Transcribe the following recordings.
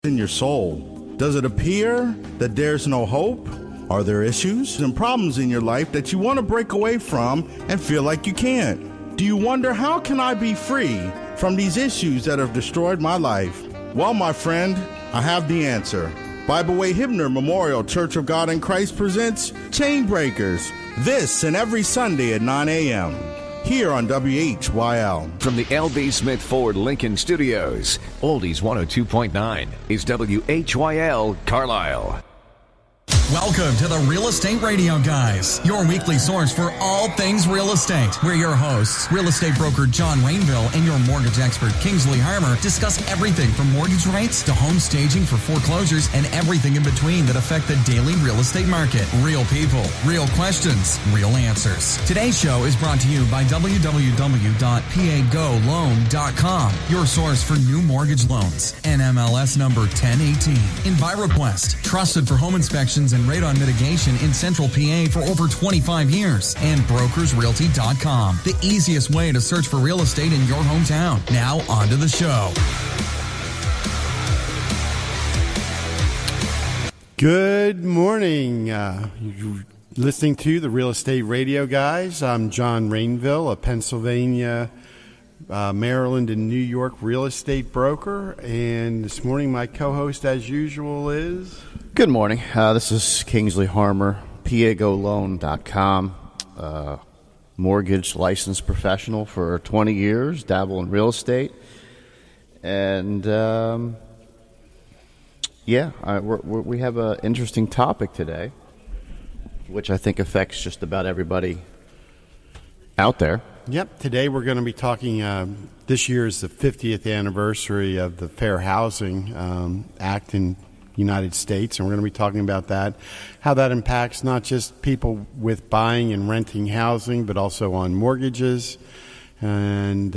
in your soul? Does it appear that there's no hope? Are there issues and problems in your life that you want to break away from and feel like you can't? Do you wonder, how can I be free from these issues that have destroyed my life? Well, my friend, I have the answer. Bible Way Hibner Memorial Church of God in Christ presents Chain Breakers, this and every Sunday at 9 a.m. here on WHYL. From the L.B. Smith Ford Lincoln Studios, Oldies 102.9 is WHYL Carlisle. Welcome to the Real Estate Radio Guys, your weekly source for all things real estate. We're your hosts, real estate broker John Rainville and your mortgage expert Kingsley Harmer discuss everything from mortgage rates to home staging for foreclosures and everything in between that affect the daily real estate market. Real people, real questions, real answers. Today's show is brought to you by www.pagoloan.com, your source for new mortgage loans. NMLS number 1018. EnviroQuest, trusted for home inspections and radon mitigation in Central PA for over 25 years. And brokersrealty.com, the easiest way to search for real estate in your hometown. Now, on to the show. Good morning. You're listening to the Real Estate Radio Guys. I'm John Rainville, a Pennsylvania, Maryland, and New York real estate broker. And this morning, my co-host, as usual, is... Good morning. This is Kingsley Harmer, pagoloan.com, mortgage licensed professional for 20 years, dabble in real estate. And, we have an interesting topic today, which I think affects just about everybody out there. Yep. Today we're going to be talking, this year is the 50th anniversary of the Fair Housing Act in United States, and we're going to be talking about that, how that impacts not just people with buying and renting housing, but also on mortgages, and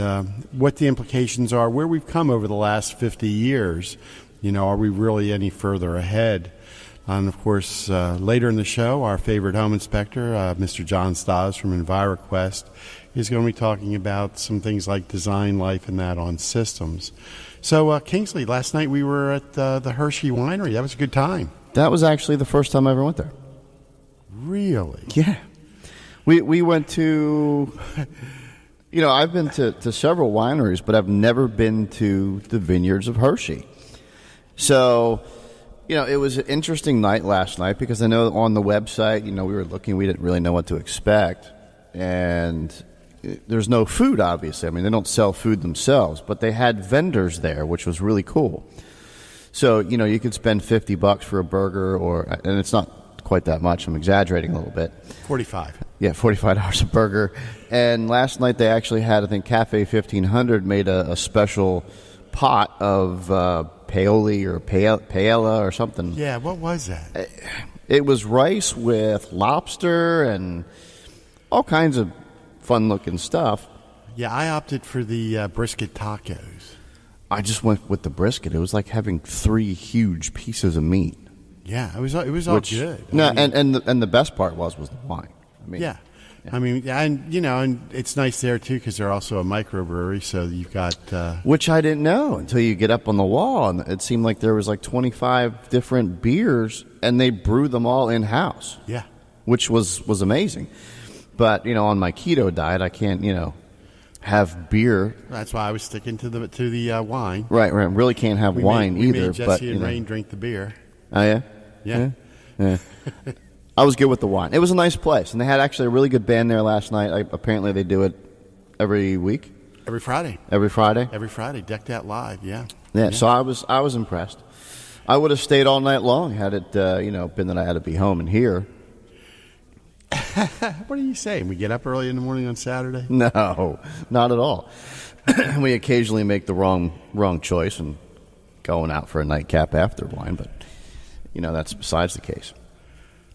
what the implications are, where we've come over the last 50 years. You know, are we really any further ahead? And, of course, later in the show, our favorite home inspector, Mr. John Stas from EnviroQuest, is going to be talking about some things like design life and that on systems. So, Kingsley, last night we were at the Hershey Winery. That was a good time. That was actually the first time I ever went there. Really? Yeah. We went to... You know, I've been to several wineries, but I've never been to the vineyards of Hershey. So, you know, it was an interesting night last night because I know on the website, you know, we were looking, we didn't really know what to expect. And there's no food, obviously. I mean, they don't sell food themselves, but they had vendors there, which was really cool. So, you know, you could spend $50 for a burger, and it's not quite that much. I'm exaggerating a little bit. 45. Yeah, $45 a burger. And last night they actually had, I think, Cafe 1500 made a special pot of paoli or paella or something. Yeah, what was that? It was rice with lobster and all kinds of fun-looking stuff. Yeah, I opted for the brisket tacos. I just went with the brisket. It was like having 3 huge pieces of meat. Yeah, it was all good. No, and the best part was the wine. I mean, yeah. I mean, and you know, and it's nice there too because they're also a microbrewery, so you've got which I didn't know until you get up on the wall, and it seemed like there was like 25 different beers, and they brew them all in house. Yeah, which was amazing. But you know, on my keto diet, I can't have beer. That's why I was sticking to the wine. Right. Really can't have wine either. We made Jesse and Rain drink the beer. Oh yeah. Yeah. I was good with the wine. It was a nice place, and they had actually a really good band there last night. Apparently, they do it every week. Every Friday. Every Friday. Every Friday, decked out live. Yeah. Yeah. So I was impressed. I would have stayed all night long had it been that I had to be home and here. What are you saying? We get up early in the morning on Saturday? No, not at all. We occasionally make the wrong choice and going out for a nightcap after wine, but that's besides the case.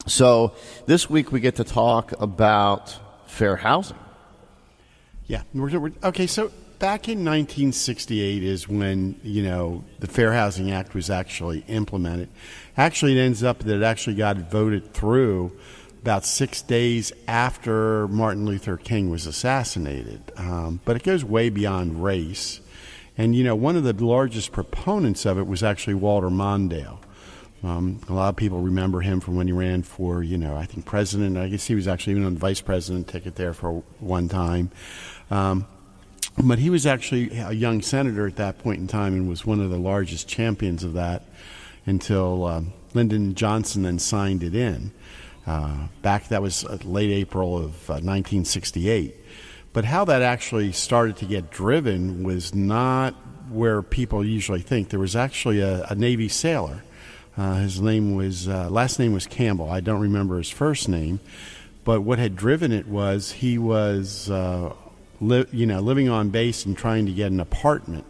So this week we get to talk about fair housing. Yeah. Okay, so back in 1968 is when, the Fair Housing Act was actually implemented. Actually, it ends up that it actually got voted through about 6 days after Martin Luther King was assassinated. But it goes way beyond race. And, one of the largest proponents of it was actually Walter Mondale. A lot of people remember him from when he ran for, I think president. I guess he was actually even on the vice president ticket there for one time. But he was actually a young senator at that point in time and was one of the largest champions of that until Lyndon Johnson then signed it in. That was late April of 1968. But how that actually started to get driven was not where people usually think. There was actually a Navy sailor. His last name was Campbell. I don't remember his first name. But what had driven it was he was living on base and trying to get an apartment.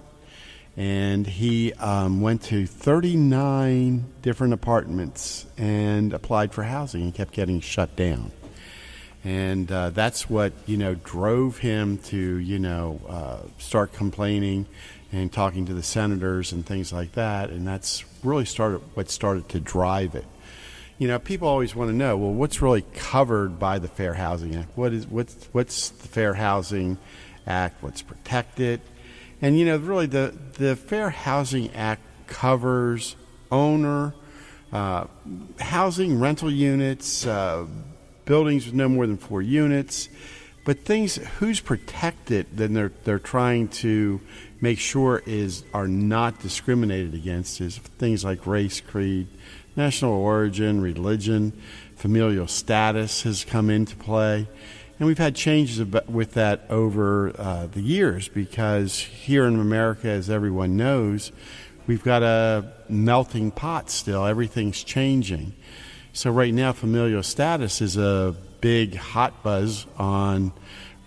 And he went to 39 different apartments and applied for housing and kept getting shut down. And that's what, drove him to, start complaining and talking to the senators and things like that. And that's really what started to drive it. People always want to know, well, what's really covered by the Fair Housing Act? What's the Fair Housing Act? What's protected? And, really the Fair Housing Act covers owner, housing, rental units, buildings with no more than 4 units, but who's protected, then they're trying to make sure are not discriminated against is things like race, creed, national origin, religion, familial status has come into play. And we've had changes with that over the years because here in America, as everyone knows, we've got a melting pot still. Everything's changing. So right now, familial status is a big hot buzz on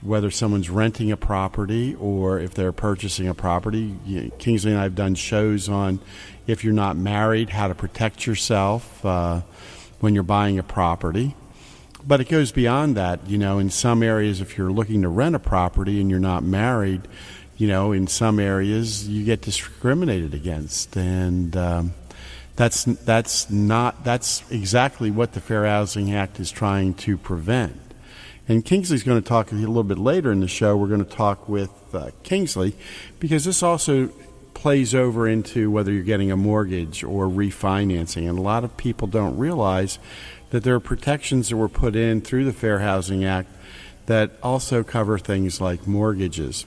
whether someone's renting a property or if they're purchasing a property. Kingsley and I have done shows on if you're not married, how to protect yourself when you're buying a property. But it goes beyond that. In some areas, if you're looking to rent a property and you're not married, in some areas you get discriminated against. And that's exactly what the Fair Housing Act is trying to prevent. And Kingsley's going to talk a little bit later in the show. We're going to talk with Kingsley because this also plays over into whether you're getting a mortgage or refinancing. And a lot of people don't realize that there are protections that were put in through the Fair Housing Act that also cover things like mortgages.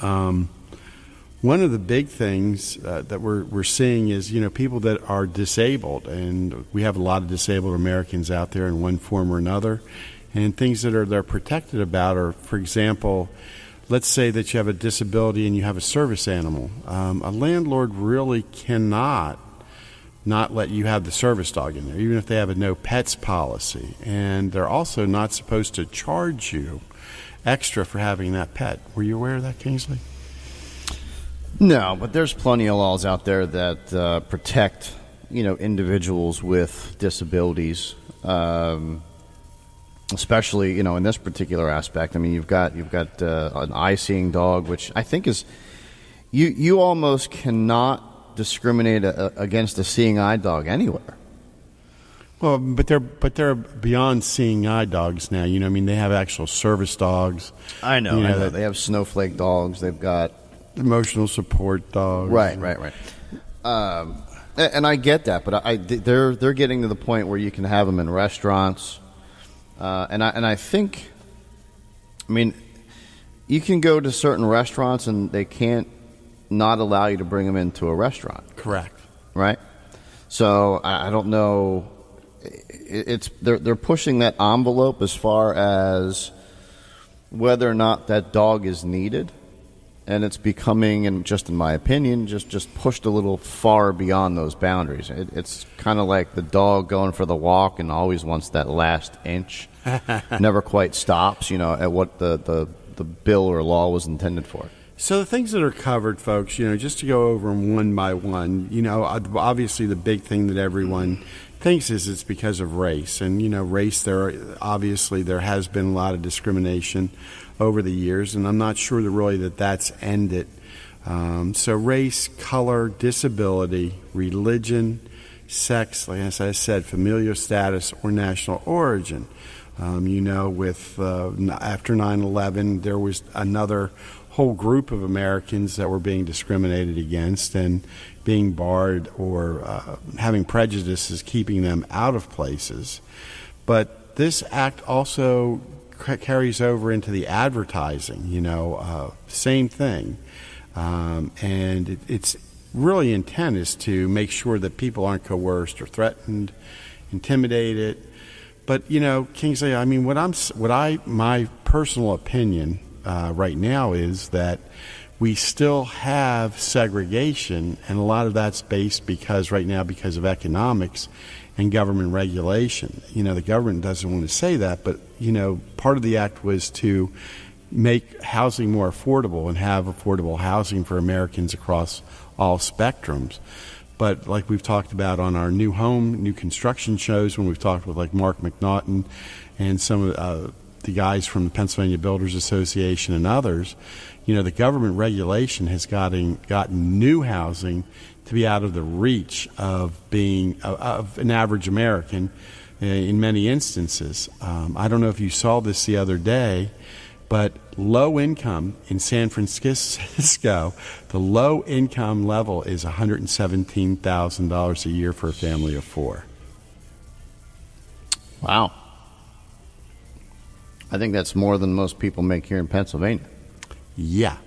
One of the big things that we're seeing is, people that are disabled, and we have a lot of disabled Americans out there in one form or another, and things that they're protected about are, for example, let's say that you have a disability and you have a service animal. A landlord really cannot not let you have the service dog in there, even if they have a no pets policy. And they're also not supposed to charge you extra for having that pet. Were you aware of that, Kingsley? No, but there's plenty of laws out there that protect, individuals with disabilities, especially, in this particular aspect. I mean, you've got an eye-seeing dog, which I think is you almost cannot discriminate against a seeing eye dog anywhere. Well, but they're beyond seeing eye dogs now. They have actual service dogs. I know. They have snowflake dogs. They've got emotional support dogs. Right. And I get that, but they're getting to the point where you can have them in restaurants, and I think, you can go to certain restaurants and they can't not allow you to bring them into a restaurant. Correct. Right. So I don't know. They're pushing that envelope as far as whether or not that dog is needed. And it's becoming, and just in my opinion, just pushed a little far beyond those boundaries. It's kind of like the dog going for the walk and always wants that last inch. Never quite stops, at what the bill or law was intended for. So the things that are covered, folks, just to go over them one by one, obviously the big thing that everyone thinks is it's because of race. And, race, there has been a lot of discrimination over the years, and I'm not sure that's ended. So race, color, disability, religion, sex, like as I said, familial status, or national origin. With after 9/11, there was another whole group of Americans that were being discriminated against and being barred or having prejudices keeping them out of places. But this act also carries over into the advertising, same thing. And its really intent is to make sure that people aren't coerced or threatened, intimidated. But, Kingsley, I mean, my personal opinion right now is that we still have segregation, and a lot of that's based because of economics and government regulation. The government doesn't want to say that, but, part of the act was to make housing more affordable and have affordable housing for Americans across all spectrums. But like we've talked about on our new construction shows, when we've talked with like Mark McNaughton and some of the guys from the Pennsylvania Builders Association and others, the government regulation has gotten new housing to be out of the reach of an average American in many instances. I don't know if you saw this the other day, but low income in San Francisco, the low income level is $117,000 a year for a family of four. Wow. I think that's more than most people make here in Pennsylvania. Yeah,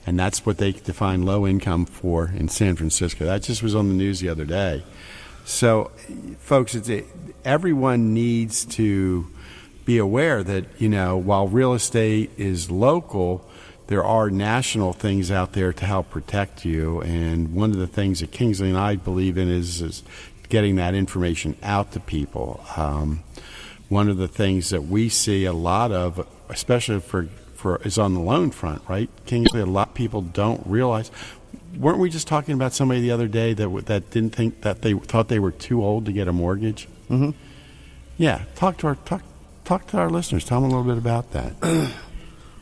and that's what they define low income for in San Francisco. That just was on the news the other day. So, folks, everyone needs to be aware that, while real estate is local, there are national things out there to help protect you. And one of the things that Kingsley and I believe in is getting that information out to people. One of the things that we see a lot of, especially is on the loan front, right? Kingsley, a lot of people don't realize. Weren't we just talking about somebody the other day that didn't think that they thought they were too old to get a mortgage? Mm-hmm. Yeah, talk to our listeners. Tell them a little bit about that.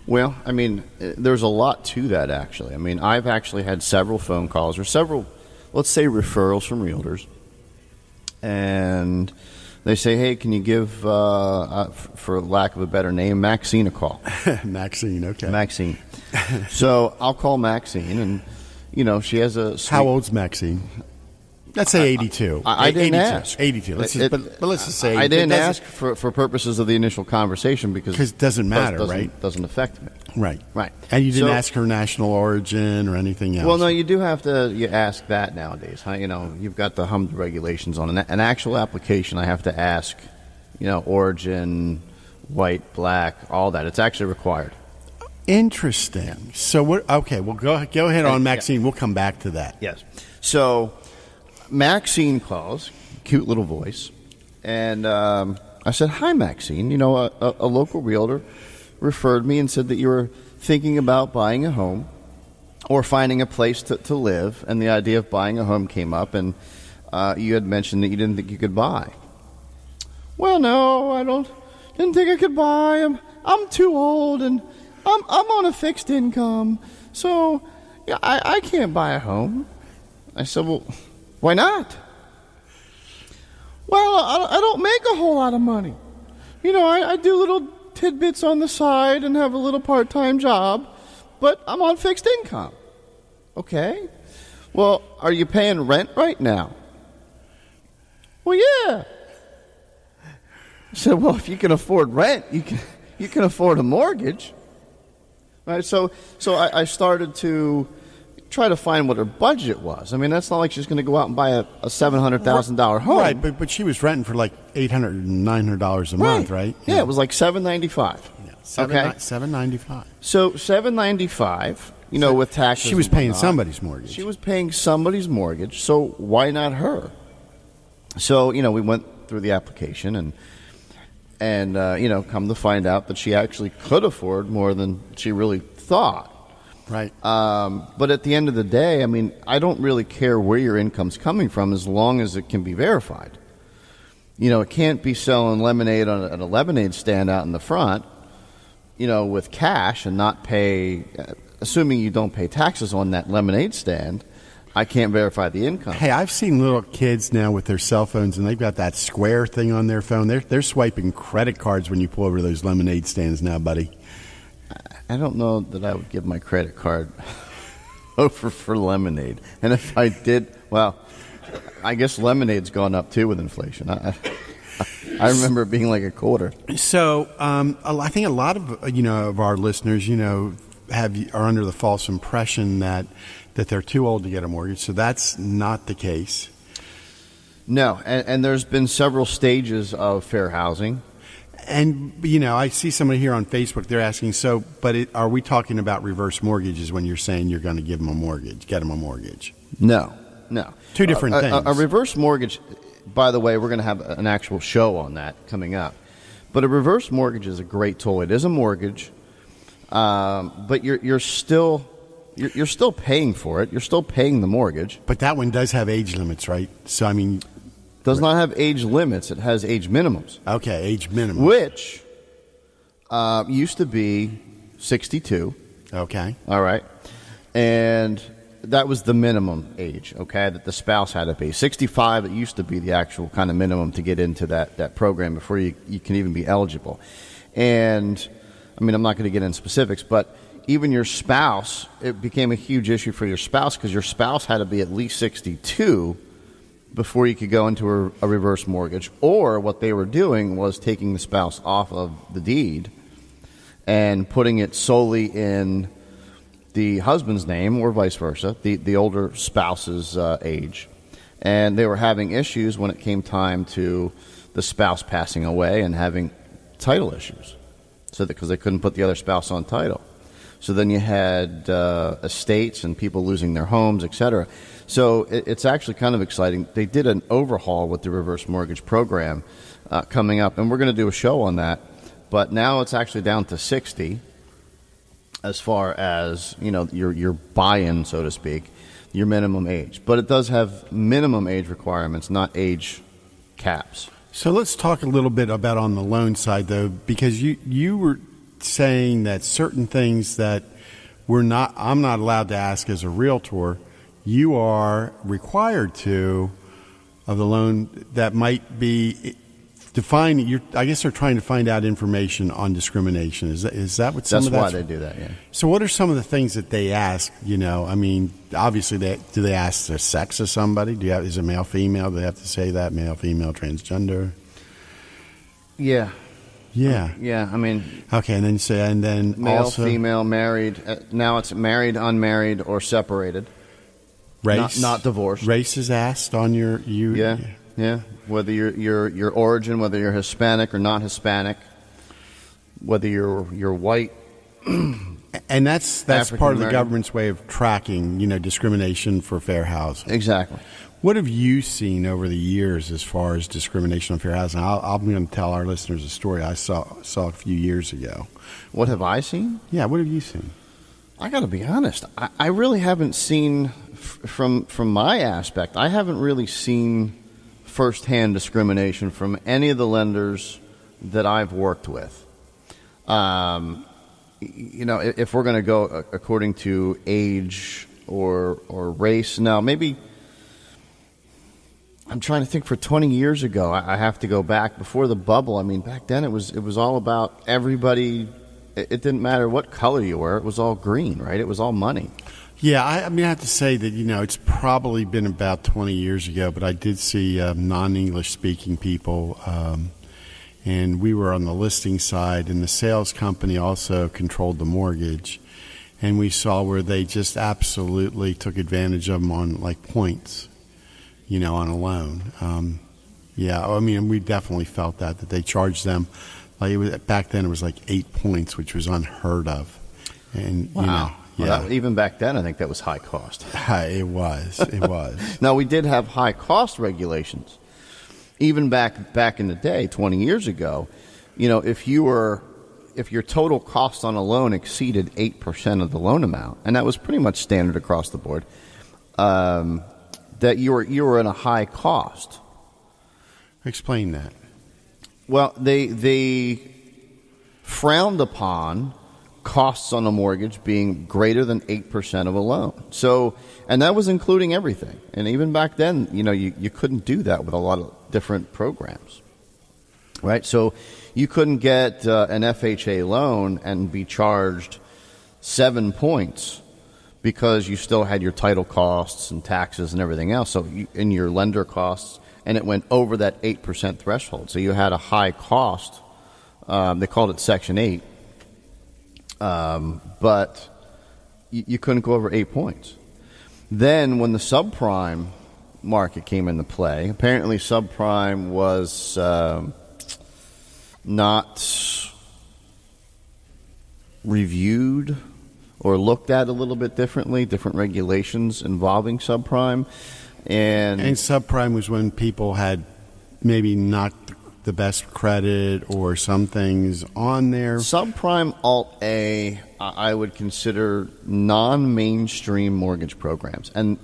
Well, I mean, there's a lot to that, actually. I mean, I've actually had several phone calls or several, let's say, referrals from realtors. And they say, hey, can you give, for lack of a better name, Maxine a call? Maxine, okay. Maxine. So I'll call Maxine, and, she has a sweet... How old's Maxine? Let's say 82. I didn't 82. ask. 82. But let's just say... I didn't ask for purposes of the initial conversation because it doesn't matter, right? Doesn't affect me. Right. Right. And you didn't ask her national origin or anything else? Well, no, you do have to ask that nowadays. Huh? You've got the HUMD regulations on an actual application. I have to ask, origin, white, black, all that. It's actually required. Interesting. So, we'll go ahead on Maxine. We'll come back to that. Yes. So... Maxine calls, cute little voice, and I said, hi, Maxine. A local realtor referred me and said that you were thinking about buying a home or finding a place to live, and the idea of buying a home came up, and you had mentioned that you didn't think you could buy. Well, no, didn't think I could buy. I'm too old, and I'm on a fixed income, so I can't buy a home. I said, well... Why not? Well, I don't make a whole lot of money. I do little tidbits on the side and have a little part-time job, but I'm on fixed income. Okay. Well, are you paying rent right now? Well, yeah. I said, well, if you can afford rent, you can afford a mortgage. Right? So I started to try to find what her budget was. I mean, that's not like she's going to go out and buy a $700,000 home. Right, but she was renting for like $800, $900 a month, right? Yeah, it was like $795. Yeah, $795. So $795, with taxes. She was paying somebody's mortgage. She was paying somebody's mortgage, so why not her? So, we went through the application and come to find out that she actually could afford more than she really thought. Right. But at the end of the day, I mean, I don't really care where your income's coming from as long as it can be verified. It can't be selling lemonade at a lemonade stand out in the front, with cash and not pay, assuming you don't pay taxes on that lemonade stand, I can't verify the income. Hey, I've seen little kids now with their cell phones, and they've got that square thing on their phone. They're swiping credit cards when you pull over those lemonade stands now, buddy. I don't know that I would give my credit card over for lemonade. And if I did, well, I guess lemonade's gone up too with inflation. I remember it being like a quarter. So I think a lot of of our listeners are under the false impression that they're too old to get a mortgage. So that's not the case. No, and there's been several stages of fair housing. And, I see somebody here on Facebook, they're asking, are we talking about reverse mortgages when you're saying you're going to give them a mortgage, get them a mortgage? No. Two different things. A reverse mortgage, by the way, we're going to have an actual show on that coming up. But a reverse mortgage is a great tool. It is a mortgage, but you're still paying for it. You're still paying the mortgage. But that one does have age limits, right? So, does not have age limits. It has age minimums. Okay, age minimums. Which used to be 62. Okay. All right. And that was the minimum age, okay, that the spouse had to be. 65, it used to be the actual kind of minimum to get into that program before you can even be eligible. And, I'm not going to get into specifics, but even your spouse, it became a huge issue for your spouse because your spouse had to be at least 62 before you could go into a reverse mortgage. Or what they were doing was taking the spouse off of the deed and putting it solely in the husband's name or vice versa, the older spouse's age. And they were having issues when it came time to the spouse passing away and having title issues, because they couldn't put the other spouse on title. So then you had estates and people losing their homes, etc. So it's actually kind of exciting. They did an overhaul with the reverse mortgage program coming up, and we're going to do a show on that. But now it's actually down to 60 as far as, your buy-in, so to speak, your minimum age. But it does have minimum age requirements, not age caps. So let's talk a little bit about on the loan side, though, because you were saying that certain things that I'm not allowed to ask as a realtor, you are required to, of the loan that might be defined. I guess they're trying to find out information on discrimination. Is that what some That's of that's why they do that, yeah. So what are some of the things that they ask? Obviously, do they ask the sex of somebody? Is it male, female? Do they have to say that? Male, female, transgender? Yeah. Yeah. Yeah, Okay, and then male, also female, married. Now it's married, unmarried, or separated. Race, not divorced. Race is asked on your Yeah. Whether your origin, whether you're Hispanic or not Hispanic, whether you're white. And that's part of the government's way of tracking, discrimination for fair housing. Exactly. What have you seen over the years as far as discrimination on fair housing? I'm going to tell our listeners a story I saw a few years ago. What have I seen? Yeah, what have you seen? I got to be honest. I really haven't seen, from my aspect, I haven't really seen firsthand discrimination from any of the lenders that I've worked with. If we're going to go according to age or race, now maybe I'm trying to think. For 20 years ago, I have to go back before the bubble. Back then it was all about everybody. It didn't matter what color you were. It was all green, right? It was all money. Yeah, I have to say that, it's probably been about 20 years ago, but I did see non-English speaking people, and we were on the listing side, and the sales company also controlled the mortgage, and we saw where they just absolutely took advantage of them on, points, on a loan. We definitely felt that they charged them, back then it was 8 points, which was unheard of. And, wow. Yeah. Even back then, I think that was high cost. It was. Now, we did have high cost regulations. Even back in the day, 20 years ago, if your total cost on a loan exceeded 8% of the loan amount, and that was pretty much standard across the board, that you were in a high cost. Explain that. Well, they frowned upon costs on a mortgage being greater than 8% of a loan. So, and that was including everything. And even back then, you couldn't do that with a lot of different programs, right? So you couldn't get an FHA loan and be charged 7 points because you still had your title costs and taxes and everything else, and your lender costs, and it went over that 8% threshold. So you had a high cost. They called it Section 8, but you couldn't go over 8 points. Then when the subprime market came into play, apparently subprime was not reviewed or looked at a little bit differently, different regulations involving subprime. And subprime was when people had maybe not the best credit or some things on there. Subprime Alt-A, I would consider non-mainstream mortgage programs. And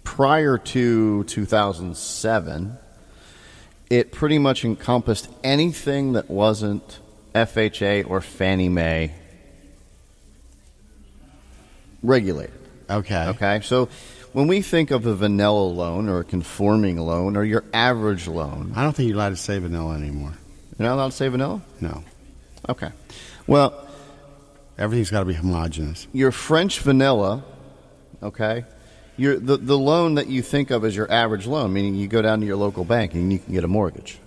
prior to 2007, it pretty much encompassed anything that wasn't FHA or Fannie Mae regulated. Okay. So when we think of a vanilla loan or a conforming loan or your average loan, I don't think you're allowed to say vanilla anymore. You're not allowed to say vanilla? No. Okay. Well, everything's got to be homogenous. Your French vanilla, okay, the loan that you think of as your average loan, meaning you go down to your local bank and you can get a mortgage,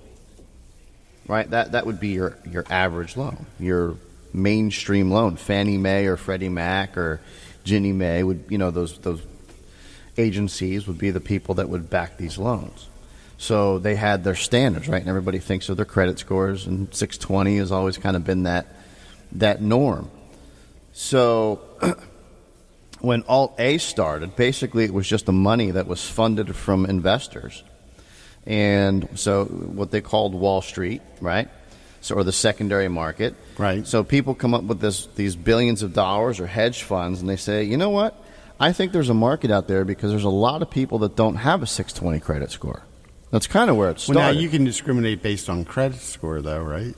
right? That would be your average loan, your mainstream loan. Fannie Mae or Freddie Mac or Ginnie Mae would, those agencies would be the people that would back these loans. So they had their standards, right? And everybody thinks of their credit scores, and 620 has always kind of been that norm. So when Alt-A started, basically it was just the money that was funded from investors. And so what they called Wall Street, right? So, or the secondary market. Right. So people come up with these billions of dollars or hedge funds, and they say, you know what? I think there's a market out there because there's a lot of people that don't have a 620 credit score. That's kind of where it started. Well, now you can discriminate based on credit score, though, right?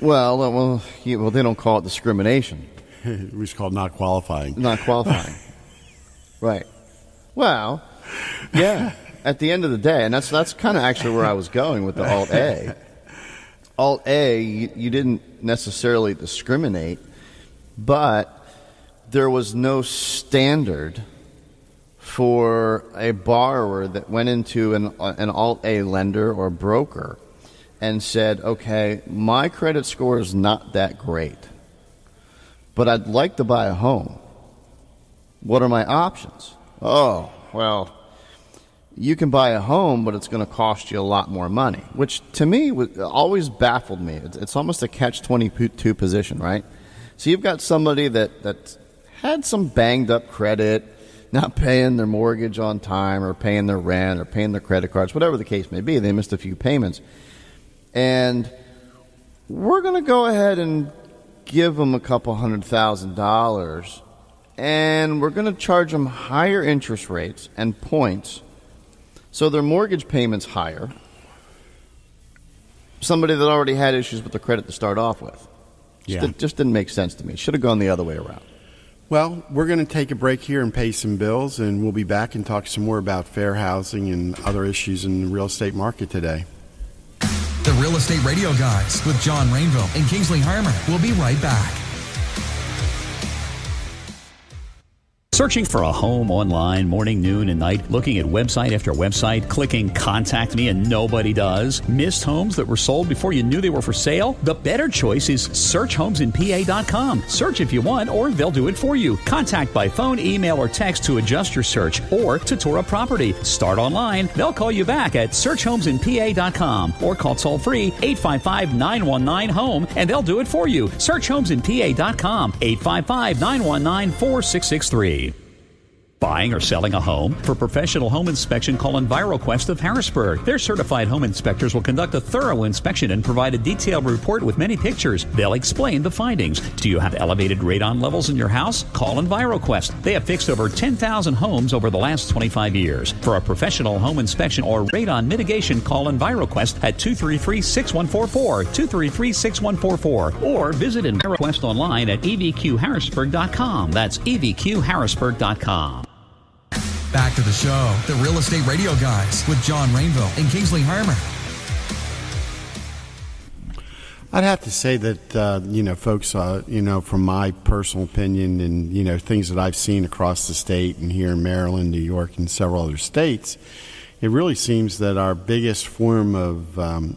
Well, they don't call it discrimination. It was called not qualifying. Not qualifying. Right. Well, yeah. At the end of the day, and that's kind of actually where I was going with the Alt-A. Alt-A, you didn't necessarily discriminate, but there was no standard for a borrower that went into an Alt-A lender or broker and said, okay, my credit score is not that great, but I'd like to buy a home. What are my options? Oh, well, you can buy a home, but it's going to cost you a lot more money, which to me always baffled me. It's almost a catch-22 position, right? So you've got somebody that had some banged-up credit, not paying their mortgage on time or paying their rent or paying their credit cards, whatever the case may be. They missed a few payments. And we're going to go ahead and give them a couple $100,000, and we're going to charge them higher interest rates and points so their mortgage payment's higher. Somebody that already had issues with the credit to start off with. Just didn't make sense to me. Should have gone the other way around. Well, we're going to take a break here and pay some bills, and we'll be back and talk some more about fair housing and other issues in the real estate market today. The Real Estate Radio Guys with John Rainville and Kingsley Harmer. We'll be right back. Searching for a home online morning, noon, and night, looking at website after website, clicking contact me, and nobody does? Missed homes that were sold before you knew they were for sale? The better choice is searchhomesinpa.com. Search if you want, or they'll do it for you. Contact by phone, email, or text to adjust your search or to tour a property. Start online. They'll call you back at searchhomesinpa.com or call toll-free 855-919-HOME, and they'll do it for you. Searchhomesinpa.com, 855-919-4663. Buying or selling a home? For professional home inspection, call EnviroQuest of Harrisburg. Their certified home inspectors will conduct a thorough inspection and provide a detailed report with many pictures. They'll explain the findings. Do you have elevated radon levels in your house? Call EnviroQuest. They have fixed over 10,000 homes over the last 25 years. For a professional home inspection or radon mitigation, call EnviroQuest at 233-6144, 233-6144, or visit EnviroQuest online at evqharrisburg.com. That's evqharrisburg.com. Back to the show, The Real Estate Radio Guys with John Rainville and Kingsley Harmer. I'd have to say that, folks, from my personal opinion and, things that I've seen across the state and here in Maryland, New York, and several other states, it really seems that our biggest form of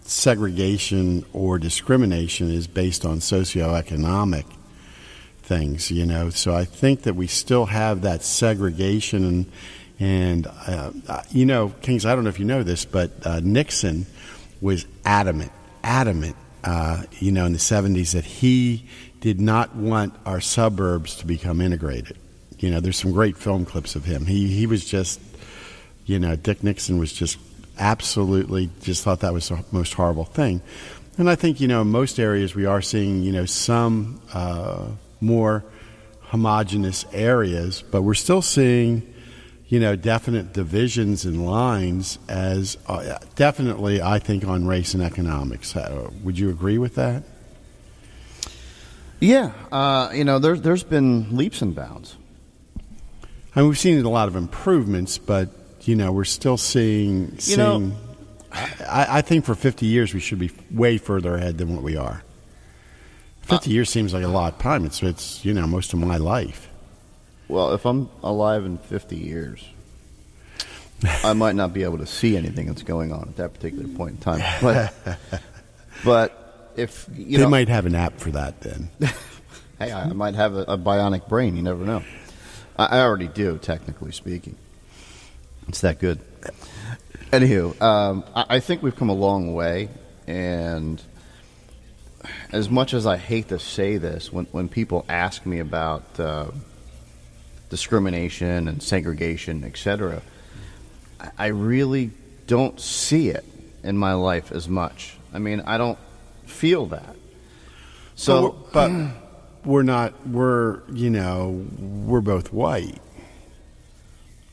segregation or discrimination is based on socioeconomic things, So I think that we still have that segregation and Kings, I don't know if you know this, but Nixon was adamant, in the 70s that he did not want our suburbs to become integrated. There's some great film clips of him. He was just, Dick Nixon was just absolutely just thought that was the most horrible thing. And I think, in most areas we are seeing, some more homogenous areas, but we're still seeing, definite divisions and lines as definitely, I think, on race and economics. Would you agree with that? Yeah. There's been leaps and bounds. I mean, we've seen a lot of improvements, but, we're still seeing I think for 50 years we should be way further ahead than what we are. 50 years seems like a lot of time. It's most of my life. Well, if I'm alive in 50 years, I might not be able to see anything that's going on at that particular point in time. But if they might have an app for that then. Hey, I might have a bionic brain. You never know. I already do, technically speaking. It's that good. Anywho, I think we've come a long way, and as much as I hate to say this, when people ask me about discrimination and segregation, etc., I really don't see it in my life as much. I mean, I don't feel that. So, but we're not. We're both white.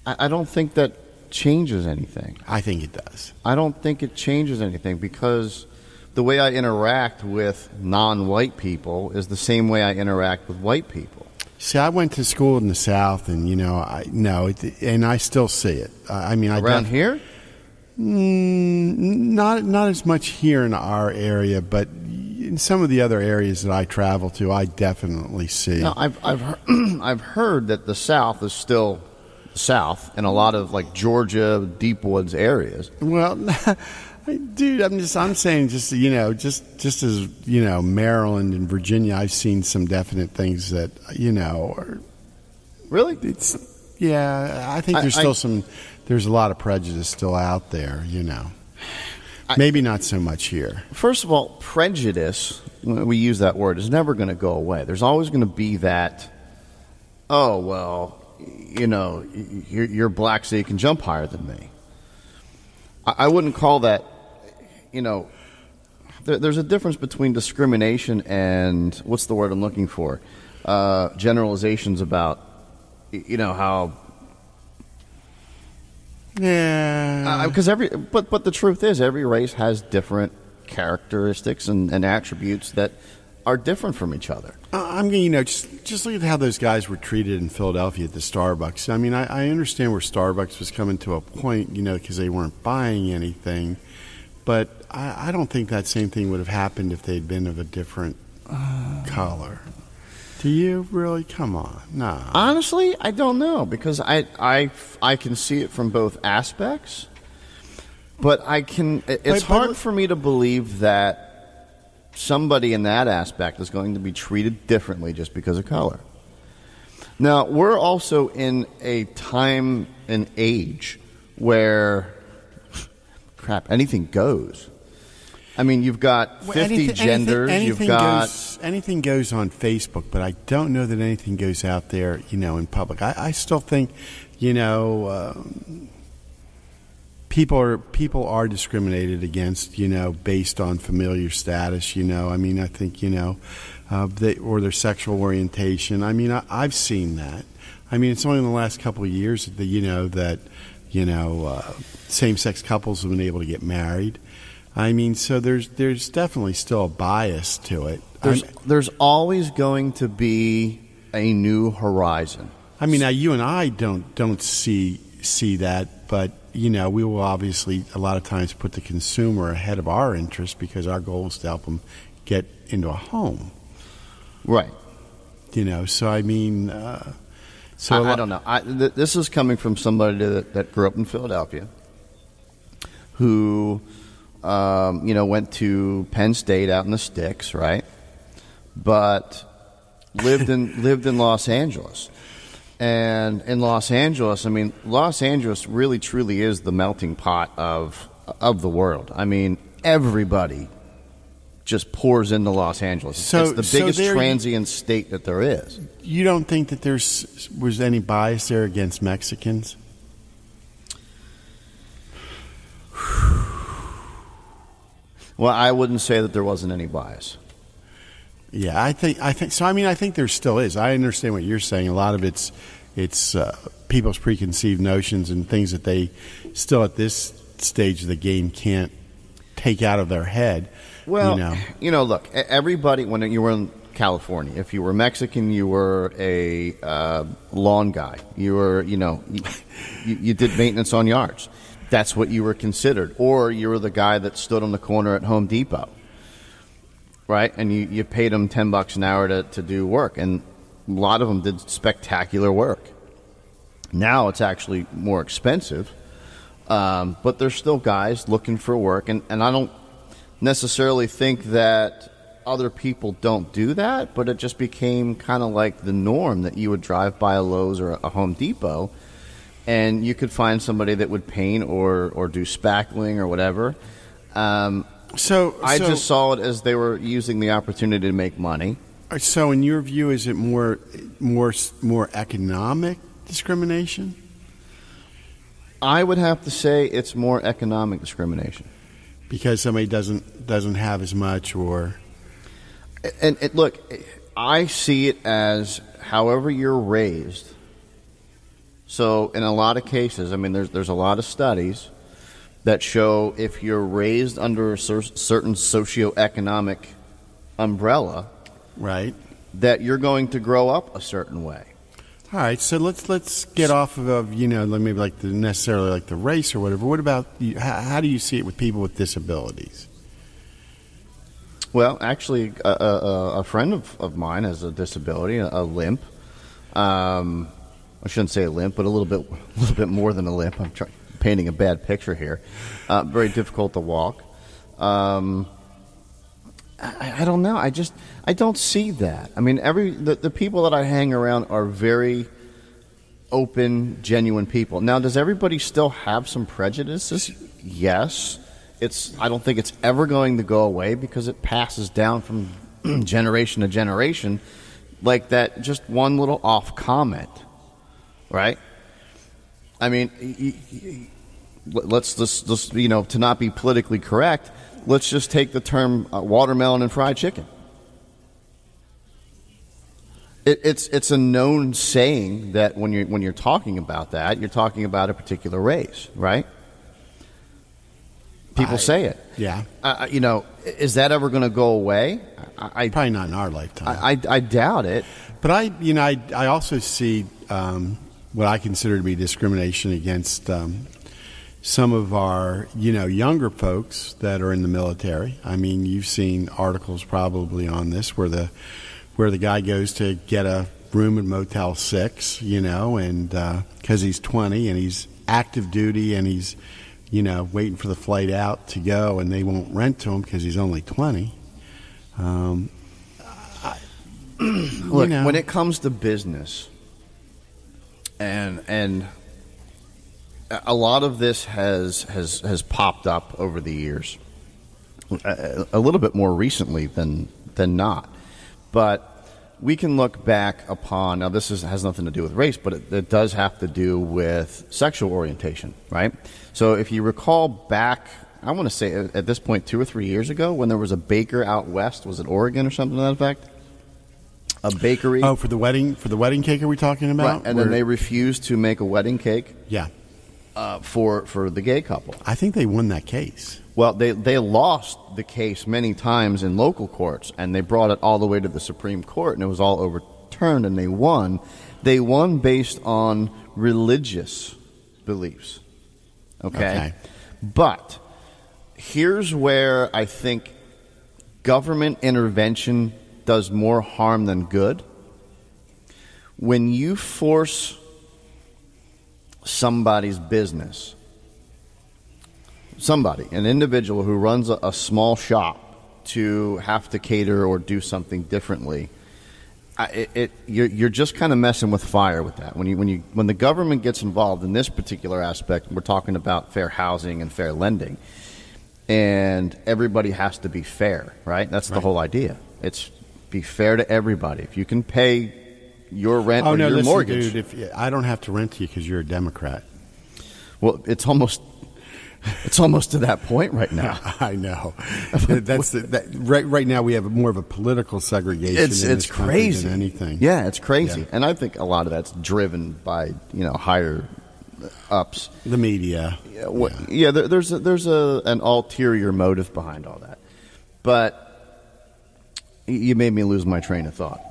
I don't think that changes anything. I think it does. I don't think it changes anything because the way I interact with non-white people is the same way I interact with white people. See, I went to school in the South, and and I still see it. Around here, not as much here in our area, but in some of the other areas that I travel to, I definitely see. No, I've heard that the South is still South in a lot of like Georgia, deep woods areas. Well, dude, I'm saying just as Maryland and Virginia, I've seen some definite things that are really. I think there's a lot of prejudice still out there. Maybe not so much here. First of all, prejudice, when we use that word, is never going to go away. There's always going to be that. Oh well, you're black, so you can jump higher than me. I wouldn't call that, there's a difference between discrimination and, what's the word I'm looking for? Generalizations about, how... Yeah. Because but the truth is, every race has different characteristics and attributes that are different from each other. Just look at how those guys were treated in Philadelphia at the Starbucks. I mean, I understand where Starbucks was coming to a point, because they weren't buying anything, but I don't think that same thing would have happened if they'd been of a different color. Do you really? Come on, no. Honestly, I don't know, because I can see it from both aspects, but it's hard for me to believe that somebody in that aspect is going to be treated differently just because of color. Now, we're also in a time and age where, anything goes. I mean, you've got 50 genders. Anything goes on Facebook, but I don't know that anything goes out there, in public. I still think, people are discriminated against, based on familiar status. I think, or their sexual orientation. I mean, I've seen that. I mean, it's only in the last couple of years that same-sex couples have been able to get married. I mean, so there's definitely still a bias to it. There's always going to be a new horizon. I mean, now you and I don't see that, but we will obviously a lot of times put the consumer ahead of our interest because our goal is to help them get into a home. Right. So I mean, I don't know. This is coming from somebody that grew up in Philadelphia, who, went to Penn State out in the sticks, right? But lived in Los Angeles. And in Los Angeles, I mean, Los Angeles really truly is the melting pot of the world. I mean, everybody just pours into Los Angeles. It's the biggest transient state that there is. You don't think that was any bias there against Mexicans? Well, I wouldn't say that there wasn't any bias. Yeah, I think so. I mean, I think there still is. I understand what you're saying. A lot of it's people's preconceived notions and things that they still at this stage of the game can't take out of their head. Well, look, everybody, when you were in California, if you were Mexican, you were a lawn guy. You were, you did maintenance on yards. That's what you were considered. Or you were the guy that stood on the corner at Home Depot, right? And you paid them $10 an hour to do work. And a lot of them did spectacular work. Now it's actually more expensive. But there's still guys looking for work. And I don't necessarily think that other people don't do that, but it just became kind of like the norm that you would drive by a Lowe's or a Home Depot and you could find somebody that would paint or do spackling or whatever. So I just saw it as they were using the opportunity to make money. So in your view, is it more economic discrimination? I would have to say it's more economic discrimination. Because somebody doesn't have as much, or and look, I see it as however you're raised. So in a lot of cases, I mean, there's a lot of studies that show if you're raised under a certain socioeconomic umbrella, right, that you're going to grow up a certain way. All right, so let's get off of maybe necessarily like the race or whatever. What about how do you see it with people with disabilities? Well, actually, a friend of mine has a disability, a limp. I shouldn't say a limp, but a little bit more than a limp. I'm painting a bad picture here. Very difficult to walk. I don't know. I don't see that. I mean, the people that I hang around are very open, genuine people. Now, does everybody still have some prejudices? Yes. I don't think it's ever going to go away because it passes down from generation to generation, like that. Just one little off comment, right? I mean, let's to not be politically correct. Let's just take the term watermelon and fried chicken. It's a known saying that when you're talking about that, you're talking about a particular race, right? People say it. Yeah. Is that ever going to go away? Probably not in our lifetime. I doubt it. But I also see what I consider to be discrimination against some of our, younger folks that are in the military. I mean, you've seen articles probably on this where the guy goes to get a room in Motel 6, and because he's 20 and he's active duty and he's, waiting for the flight out to go, and they won't rent to him because he's only 20. Look, when it comes to business, and a lot of this has popped up over the years, a little bit more recently than not. But we can look back upon, now this has nothing to do with race, but it does have to do with sexual orientation, right? So if you recall back, I want to say at this point 2 or 3 years ago, when there was a baker out west, was it Oregon or something to that effect? A bakery. Oh, for the wedding cake are we talking about? Right, and then they refused to make a wedding cake. Yeah. For the gay couple. I think they won that case. Well, they lost the case many times in local courts, and they brought it all the way to the Supreme Court, and it was all overturned, and they won. They won based on religious beliefs. Okay? But here's where I think government intervention does more harm than good. When you force somebody's business, an individual who runs a small shop, to have to cater or do something differently, you're just kind of messing with fire with that. When the government gets involved in this particular aspect, we're talking about fair housing and fair lending, and everybody has to be fair, right? That's the whole idea. It's be fair to everybody. If you can pay your rent or your mortgage, dude, I don't have to rent to you because you're a Democrat. Well, it's almost to that point right now. I know. Right now we have more of a political segregation. It's crazy than anything. Yeah, it's crazy, Yeah. and I think a lot of that's driven by higher ups, The media. There's an ulterior motive behind all that, but you made me lose my train of thought.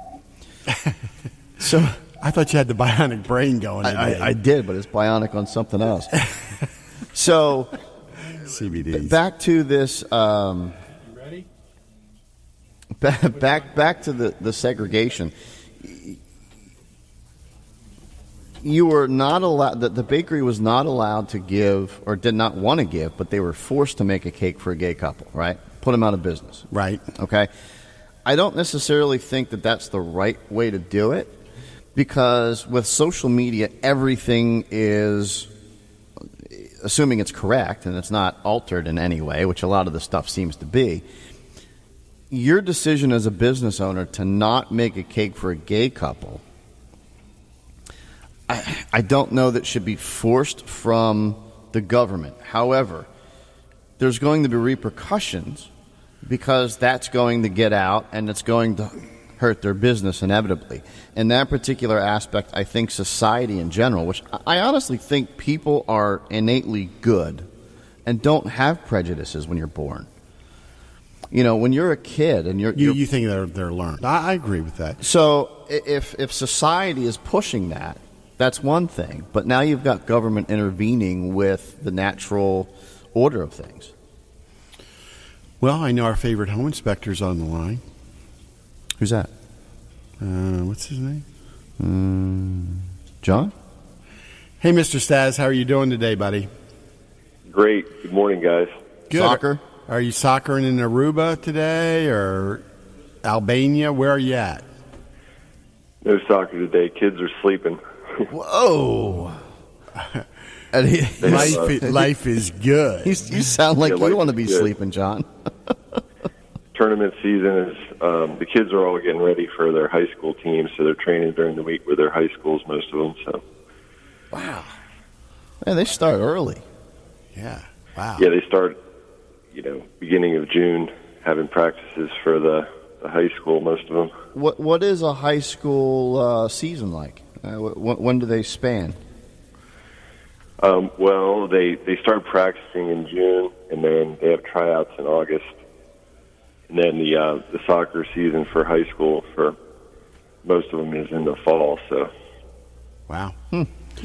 So I thought you had the bionic brain going today. I did, but it's bionic on something else. So CBDs. back to this. You ready? Back to the segregation. You were not allowed. The bakery was not allowed to give, or did not want to give, but they were forced to make a cake for a gay couple. Right? Put them out of business. Right. Okay. I don't necessarily think that that's the right way to do it, because with social media, everything is, assuming it's correct and it's not altered in any way, which a lot of the stuff seems to be, your decision as a business owner to not make a cake for a gay couple, I don't know that should be forced from the government. However, there's going to be repercussions, because that's going to get out and it's going to hurt their business inevitably. In that particular aspect, I think society in general, which I honestly think people are innately good and don't have prejudices when you're born. When you're a kid and you think they're learned. I agree with that. So if society is pushing that, that's one thing. But now you've got government intervening with the natural order of things. Well, I know our favorite home inspector's on the line. Who's that? What's his name? John? Hey, Mr. Stas, how are you doing today, buddy? Great. Good morning, guys. Good. Soccer? Are you soccering in Aruba today or Albania? Where are you at? No soccer today. Kids are sleeping. Whoa. Life is good. You sound like Yeah, you want to be good. sleeping, John. Tournament season is, the kids are all getting ready for their high school teams, so they're training during the week with their high schools, most of them. So, Wow. Man, they start early. Yeah. Wow. yeah, they start, beginning of June, having practices for the high school, most of them. What is a high school season like? When do they span? Well, they start practicing in June, and then they have tryouts in August. And then the soccer season for high school for most of them is in the fall. So, Wow.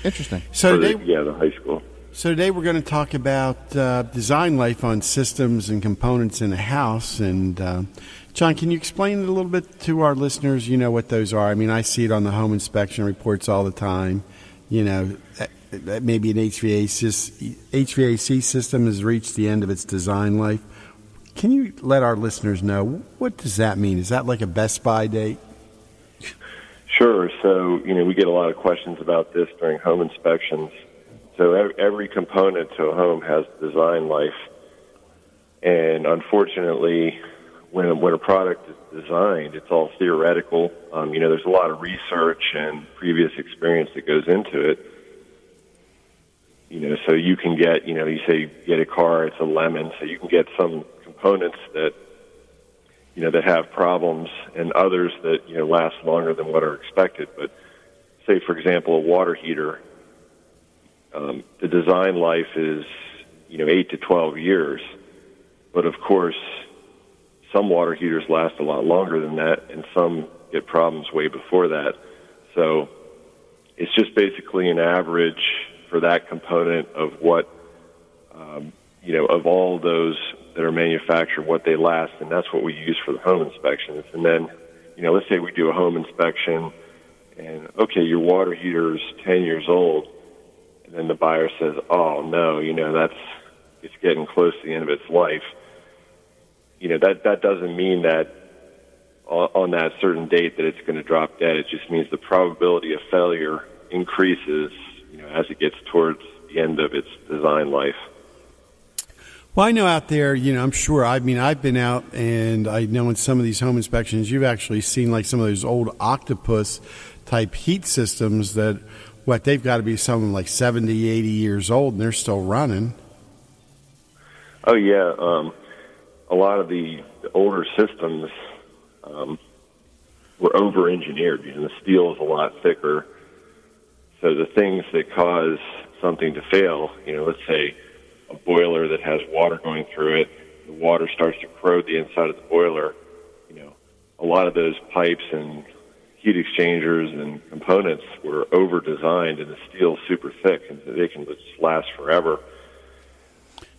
Interesting. So today, the high school. So today we're going to talk about design life on systems and components in a house. And John, can you explain it a little bit to our listeners? You know what those are. I mean, I see it on the home inspection reports all the time. Maybe an HVAC system has reached the end of its design life. Can you let our listeners know, what does that mean? Is that like a Best Buy date? Sure. So, we get a lot of questions about this during home inspections. So every component to a home has design life. And unfortunately, when a product is designed, it's all theoretical. There's a lot of research and previous experience that goes into it. So you can get, you say you get a car, it's a lemon, so you can get some components that, that have problems and others that, last longer than what are expected. But say, for example, a water heater, the design life is, 8 to 12 years. But of course, some water heaters last a lot longer than that, and some get problems way before that. So it's just basically an average for that component of what of all those that are manufactured, what they last, and that's what we use for the home inspections. And then, let's say we do a home inspection, and okay, your water heater is 10 years old, and then the buyer says, "Oh no, it's getting close to the end of its life." That doesn't mean that on that certain date that it's going to drop dead. It just means the probability of failure increases, as it gets towards the end of its design life. Well, I know out there, I'm sure. I've been out, and I know in some of these home inspections, you've actually seen like some of those old octopus type heat systems that, they've got to be something like 70, 80 years old, and they're still running. Oh, yeah. A lot of the older systems were over-engineered. The steel is a lot thicker. So the things that cause something to fail, let's say a boiler that has water going through it, the water starts to corrode the inside of the boiler. A lot of those pipes and heat exchangers and components were over-designed, and the steel's super thick, and they can just last forever.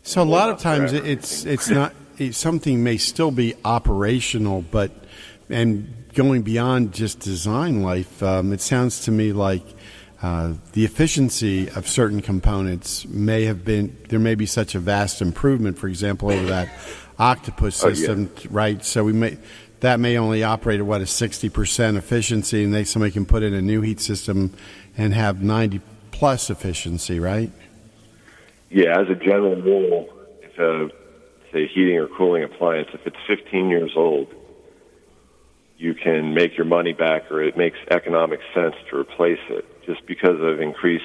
So a lot of times it's not something may still be operational, and going beyond just design life, it sounds to me like the efficiency of certain components there may be such a vast improvement, for example, over that octopus system, right? So that may only operate at a 60% efficiency, and somebody can put in a new heat system and have 90 plus efficiency, right? Yeah, as a general rule, if a heating or cooling appliance, if it's 15 years old, you can make your money back, or it makes economic sense to replace it, just because of increased.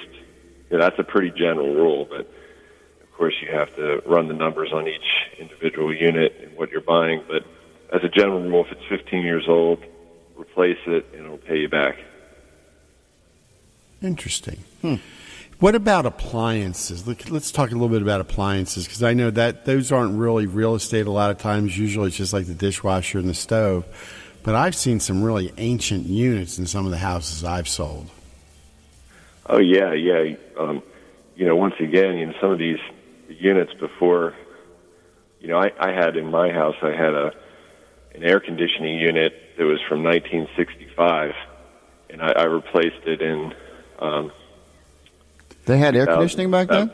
That's a pretty general rule, but of course you have to run the numbers on each individual unit and what you're buying. But as a general rule, if it's 15 years old, replace it and it'll pay you back. Interesting. What about appliances? Let's talk a little bit about appliances, because I know that those aren't really real estate a lot of times. Usually it's just like the dishwasher and the stove. But I've seen some really ancient units in some of the houses I've sold. Oh, yeah. Once again, some of these units before, I had in my house, I had an air conditioning unit that was from 1965, and I replaced it in... They had air conditioning back then?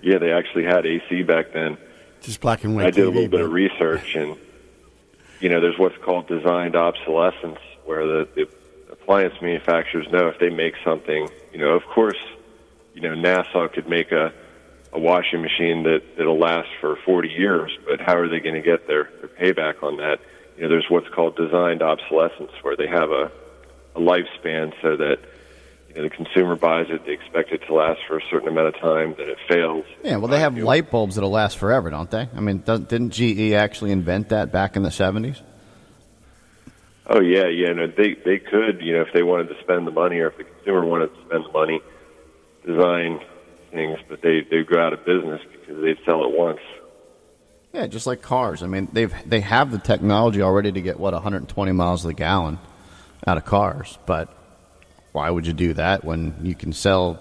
Yeah, they actually had AC back then. Just black and white I did TV, a little bit of research, and, there's what's called designed obsolescence, where the appliance manufacturers know if they make something, of course, NASA could make a washing machine that'll last for 40 years, but how are they going to get their payback on that? There's what's called designed obsolescence, where they have a lifespan so that the consumer buys it, they expect it to last for a certain amount of time, then it fails. Yeah, well, they have light bulbs that'll last forever, don't they? I mean, didn't GE actually invent that back in the 70s? Oh, yeah. No, they could, if they wanted to spend the money, or if the consumer wanted to spend the money, design things, but they'd go out of business because they'd sell it once. Yeah, just like cars. I mean, they have the technology already to get, 120 miles to the gallon out of cars, but why would you do that when you can sell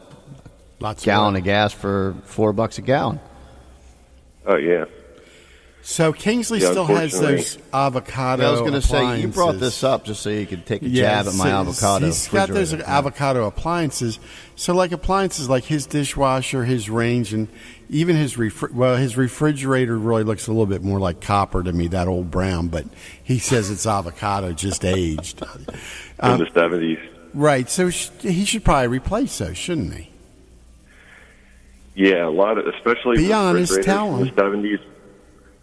a gallon of gas for $4 a gallon? Oh, yeah. So Kingsley still has those avocado appliances. I was going to say, you brought this up just so you could take a jab at my avocado. He's got those avocado appliances. So like appliances like his dishwasher, his range, and even his refrigerator really looks a little bit more like copper to me, that old brown, but he says it's avocado, just aged. In the 70s. Right, so he should probably replace those, shouldn't he? Yeah, a lot of, especially be honest, tell in the 70s,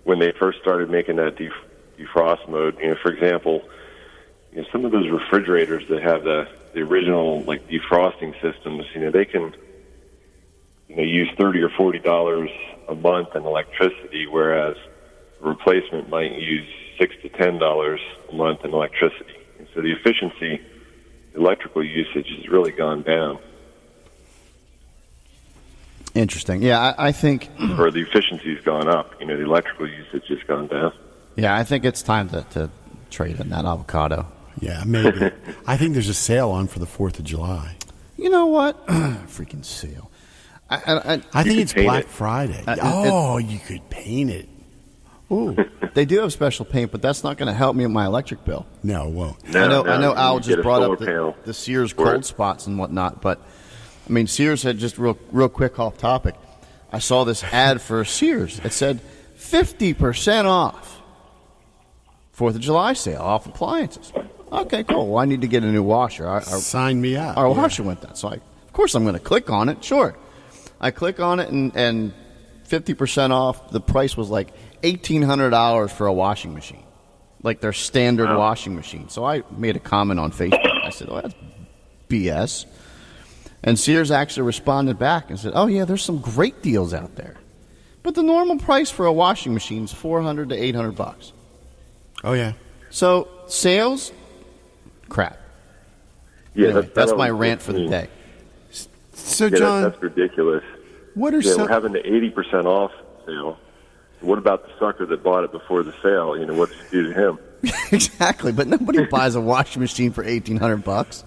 when they first started making that defrost mode. For example, some of those refrigerators that have the original defrosting systems, they can use $30 or $40 a month in electricity, whereas a replacement might use $6 to $10 a month in electricity. And so the efficiency, electrical usage has really gone down. Interesting. Yeah, I think... Or the efficiency's gone up. The electrical usage has gone down. Yeah, I think it's time to trade in that avocado. Yeah, maybe. I think there's a sale on for the 4th of July. You know what? Freaking sale. I think it's Black it. Friday. You could paint it. Ooh, they do have special paint, but that's not going to help me with my electric bill. No, it won't. No, I know Al you just get a brought solar up panel the Sears for cold it. spots and whatnot, but I mean, Sears had just real quick off topic. I saw this ad for Sears. It said 50% off 4th of July sale off appliances. Okay, cool. Well, I need to get a new washer. Sign me up. Our washer went down, so of course I'm going to click on it. Sure, I click on it and 50% off. The price was like $1,800 for a washing machine, like their standard washing machine. So I made a comment on Facebook. I said, "Oh, that's BS." And Sears actually responded back and said, "Oh yeah, there's some great deals out there, but the normal price for a washing machine is $400 to $800." Oh yeah. So sales, crap. Yeah, Anyway, that's my rant for the day. So Yeah, John, that's ridiculous. what are Yeah, some? we're having the 80% off sale. What about the sucker that bought it before the sale? You know, what did you do to him? Exactly, but nobody buys a washing machine for $1,800.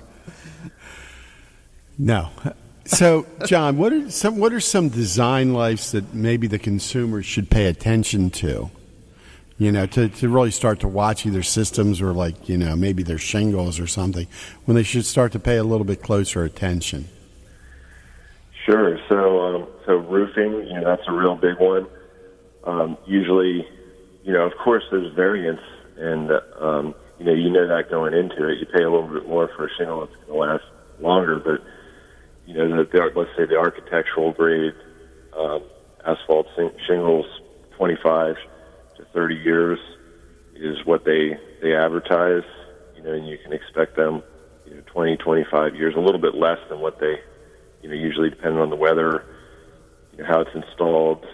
No. So, John, what are some design lights that maybe the consumer should pay attention to? You know, to really start to watch either systems or like, you know, maybe their shingles or something, when they should start to pay a little bit closer attention. That So roofing, you know, that's a real big one. Usually, you know, of course, there's variance, and you know that going into it. You pay a little bit more for a shingle that's going to last longer, but you know, let's say the architectural grade asphalt shingles, 25 to 30 years is what they advertise. You know, and you can expect them, 20, 25 years, a little bit less than what they, usually depending on the weather, how it's installed.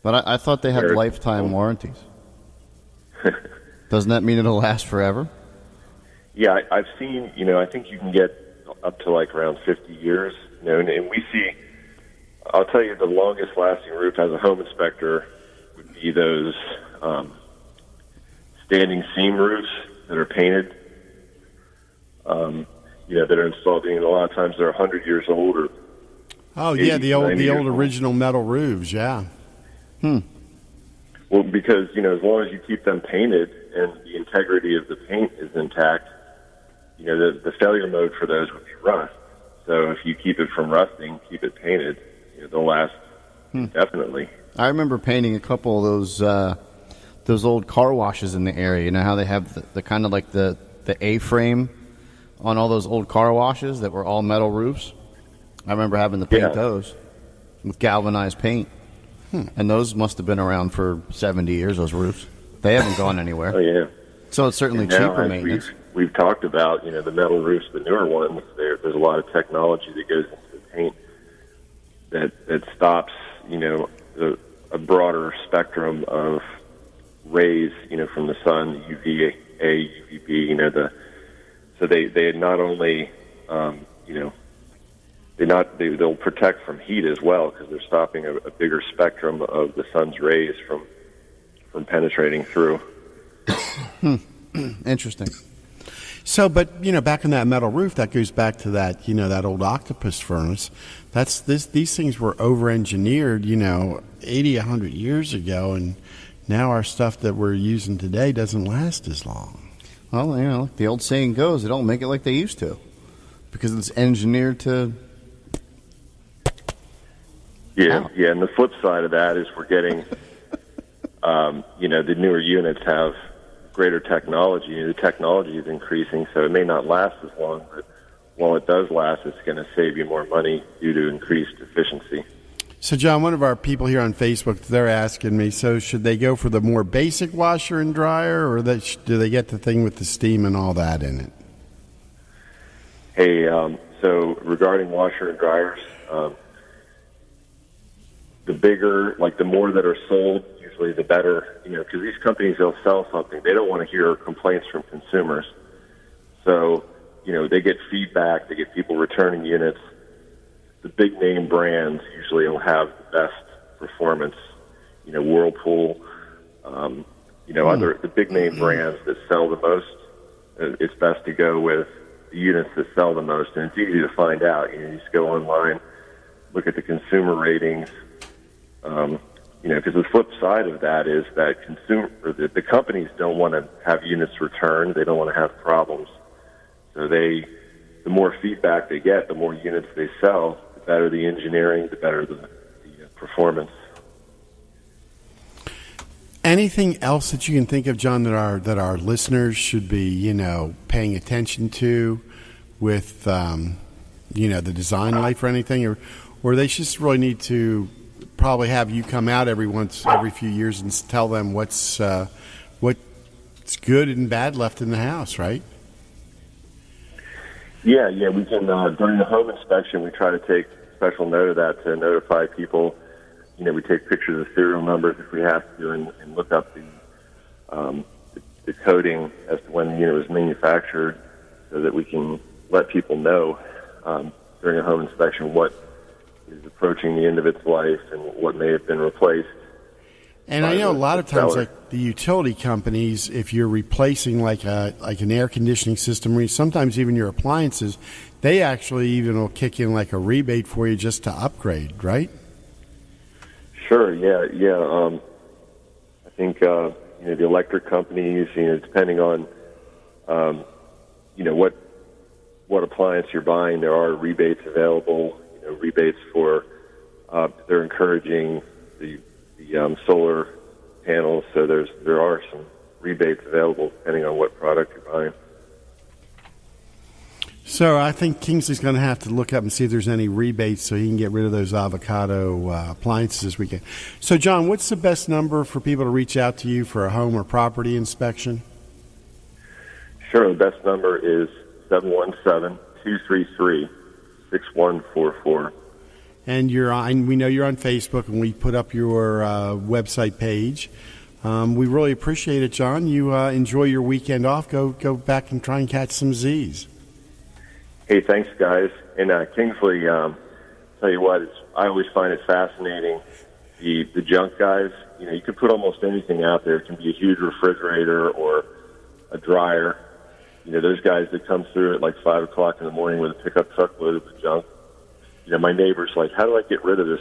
But I thought they had lifetime warranties. Doesn't that mean it'll last forever? Yeah, I've seen, I think you can get up to like around 50 years, and we see, I'll tell you, the longest lasting roof as a home inspector would be those standing seam roofs that are painted, that are installed, a lot of times they're 100 years old or Oh yeah, the old original metal roofs, yeah. Well, because, as long as you keep them painted and the integrity of the paint is intact, the failure mode for those would be rust. So if you keep it from rusting, keep it painted, they'll last indefinitely. I remember painting a couple of those old car washes in the area. You know how they have the kind of like the A-frame on all those old car washes that were all metal roofs? I remember having to paint those with galvanized paint. And those must have been around for 70 years, those roofs. They haven't gone anywhere. Oh, yeah. So it's certainly cheaper maintenance. We've talked about, the metal roofs, the newer ones. There's a lot of technology that goes into the paint that stops, a broader spectrum of rays, from the sun, UVA, UVB, so they not only, they'll protect from heat as well because they're stopping a bigger spectrum of the sun's rays from penetrating through. Interesting. So, but back on that metal roof, that goes back to that that old octopus furnace. These things were over-engineered 80, 100 years ago, and now our stuff that we're using today doesn't last as long. Well, the old saying goes, they don't make it like they used to because it's engineered to. Yeah, and the flip side of that is we're getting, the newer units have greater technology. The technology is increasing, so it may not last as long, but while it does last, it's going to save you more money due to increased efficiency. So, John, one of our people here on Facebook, they're asking me, so should they go for the more basic washer and dryer, or do they get the thing with the steam and all that in it? Hey, so regarding washer and dryers, the bigger, the more that are sold, usually the better, because these companies, they'll sell something. They don't want to hear complaints from consumers. So, they get feedback, they get people returning units. The big name brands usually will have the best performance, Whirlpool, the big name brands that sell the most. It's best to go with the units that sell the most, and it's easy to find out. You just go online, look at the consumer ratings. Because the flip side of that is that the companies don't want to have units returned. They don't want to have problems. So the more feedback they get, the more units they sell, the better the engineering, the better the performance. Anything else that you can think of, John, that our listeners should be, paying attention to with, the design life or anything, or they just really need to probably have you come out every few years and tell them what's good and bad left in the house, right? Yeah, we can, during the home inspection, we try to take special note of that to notify people. We take pictures of serial numbers if we have to and look up the coding as to when the unit was manufactured so that we can let people know during a home inspection what is approaching the end of its life and what may have been replaced. And I know a lot of times, like the utility companies, if you're replacing like an air conditioning system, or sometimes even your appliances, they actually even will kick in like a rebate for you just to upgrade, right? Sure. Yeah. I think the electric companies, depending on what appliance you're buying, there are rebates available. Rebates for they're encouraging the solar panels, so there are some rebates available depending on what product you're buying. So I think Kingsley's going to have to look up and see if there's any rebates so he can get rid of those avocado appliances this weekend. So, John, what's the best number for people to reach out to you for a home or property inspection? Sure. The best number is 717-233-6144. And we know you're on Facebook, and we put up your website page. We really appreciate it, John. You enjoy your weekend off. Go back and try and catch some Z's. Hey, thanks, guys. And Kingsley, tell you what, I always find it fascinating. The junk guys, you can put almost anything out there. It can be a huge refrigerator or a dryer. Those guys that come through at like 5 o'clock in the morning with a pickup truck loaded with junk. My neighbor's like, how do I get rid of this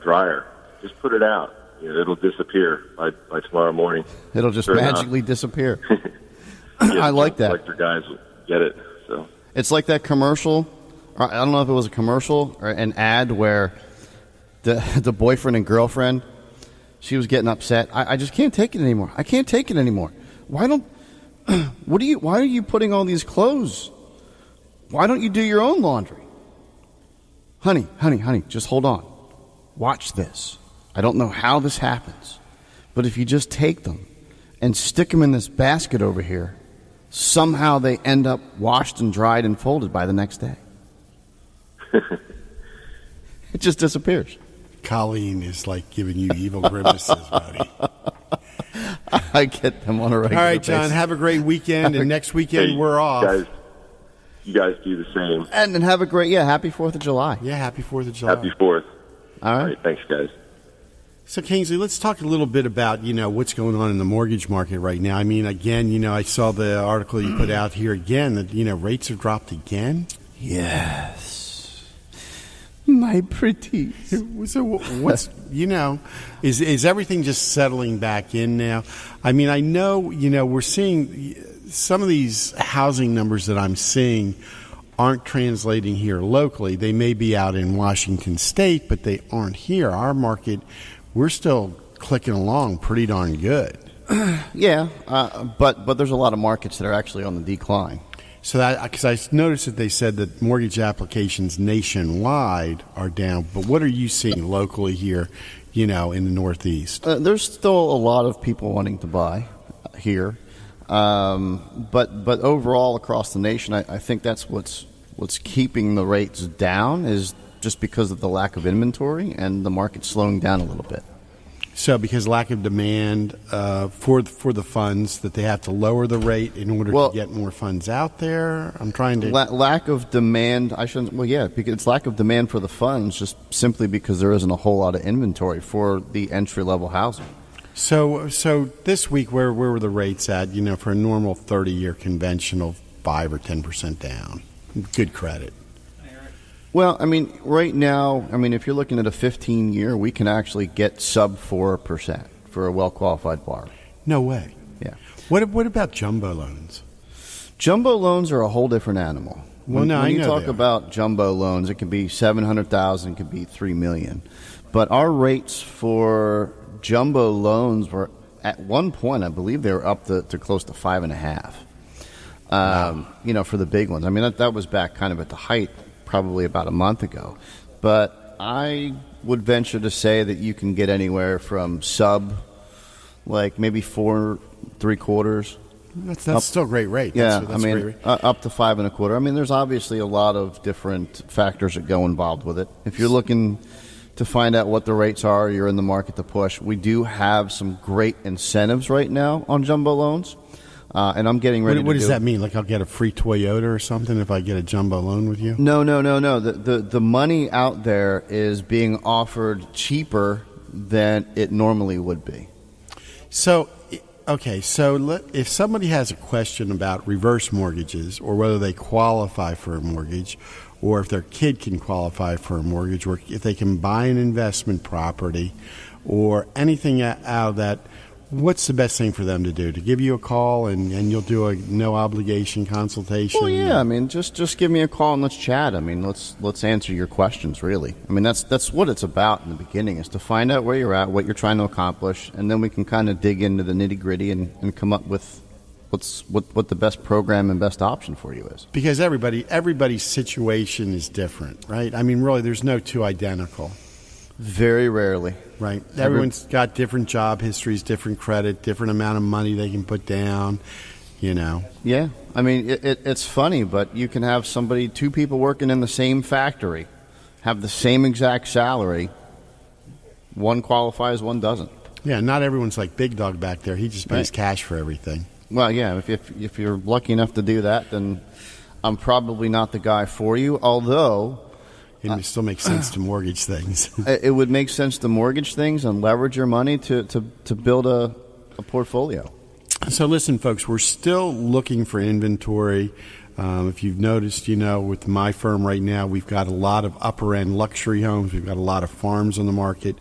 dryer? Just put it out. It'll disappear by tomorrow morning. It'll just magically disappear. I like that. Collector guys will get it. So it's like that commercial. I don't know if it was a commercial or an ad where the boyfriend and girlfriend, she was getting upset. I just can't take it anymore. I can't take it anymore. Why are you putting all these clothes? Why don't you do your own laundry? Honey, just hold on. Watch this. I don't know how this happens, but if you just take them and stick them in this basket over here, somehow they end up washed and dried and folded by the next day. It just disappears. Colleen is like giving you evil grimaces, buddy. I get them on a regular basis. All right, John, have a great weekend, and next weekend we're off. You guys do the same. And then have a great, happy 4th of July. Yeah, happy 4th of July. Happy 4th. All right, thanks, guys. So, Kingsley, let's talk a little bit about, what's going on in the mortgage market right now. I mean, again, I saw the article you put out here again that, rates have dropped again. Yes. My pretty. So what's, is everything just settling back in now? I mean, I know, we're seeing some of these housing numbers that I'm seeing aren't translating here locally. They may be out in Washington State, but they aren't here. Our market, we're still clicking along pretty darn good. But there's a lot of markets that are actually on the decline. So because I noticed that they said that mortgage applications nationwide are down, but what are you seeing locally here, in the Northeast? There's still a lot of people wanting to buy here, but overall across the nation, I think that's what's keeping the rates down is just because of the lack of inventory and the market slowing down a little bit. So because lack of demand for the funds, that they have to lower the rate in order to get more funds out there? I'm trying to... lack of demand, I shouldn't... Well, yeah, because it's lack of demand for the funds just simply because there isn't a whole lot of inventory for the entry-level housing. So this week, where were the rates at, for a normal 30-year conventional 5 or 10% down? Good credit. Well, I mean, right now, I mean, if you're looking at a 15-year, we can actually get sub 4% for a well-qualified borrower. No way. Yeah. What about jumbo loans? Jumbo loans are a whole different animal. When you talk about jumbo loans, it can be $700,000, it could be $3 million. But our rates for jumbo loans were, at one point, I believe they were up to close to 5.5. Wow. For the big ones. I mean, that was back kind of at the height, probably about a month ago. But I would venture to say that you can get anywhere from sub, like maybe 4.75. That's still a great rate. Yeah, that's a great rate. Up to 5.25. I mean, there's obviously a lot of different factors that go involved with it. If you're looking to find out what the rates are, you're in the market to push. We do have some great incentives right now on jumbo loans. And I'm getting ready to do... What does that mean? Like I'll get a free Toyota or something if I get a jumbo loan with you? No. The money out there is being offered cheaper than it normally would be. So if somebody has a question about reverse mortgages or whether they qualify for a mortgage or if their kid can qualify for a mortgage or if they can buy an investment property or anything out of that, what's the best thing for them to do? To give you a call and you'll do a no-obligation consultation? Well, yeah. I mean, just give me a call and let's chat. I mean, let's answer your questions, really. I mean, that's what it's about in the beginning, is to find out where you're at, what you're trying to accomplish, and then we can kind of dig into the nitty-gritty and come up with what the best program and best option for you is. Because everybody's situation is different, right? I mean, really, there's no two identical. Very rarely. Right. Everyone's got different job histories, different credit, different amount of money they can put down, Yeah. I mean, it's funny, but you can have two people working in the same factory, have the same exact salary. One qualifies, one doesn't. Yeah, not everyone's like Big Dog back there. He just pays cash for everything. Well, yeah, if you're lucky enough to do that, then I'm probably not the guy for you, although... It still makes sense to mortgage things. It would make sense to mortgage things and leverage your money to build a portfolio. So listen, folks, we're still looking for inventory. If you've noticed, with my firm right now, we've got a lot of upper-end luxury homes. We've got a lot of farms on the market.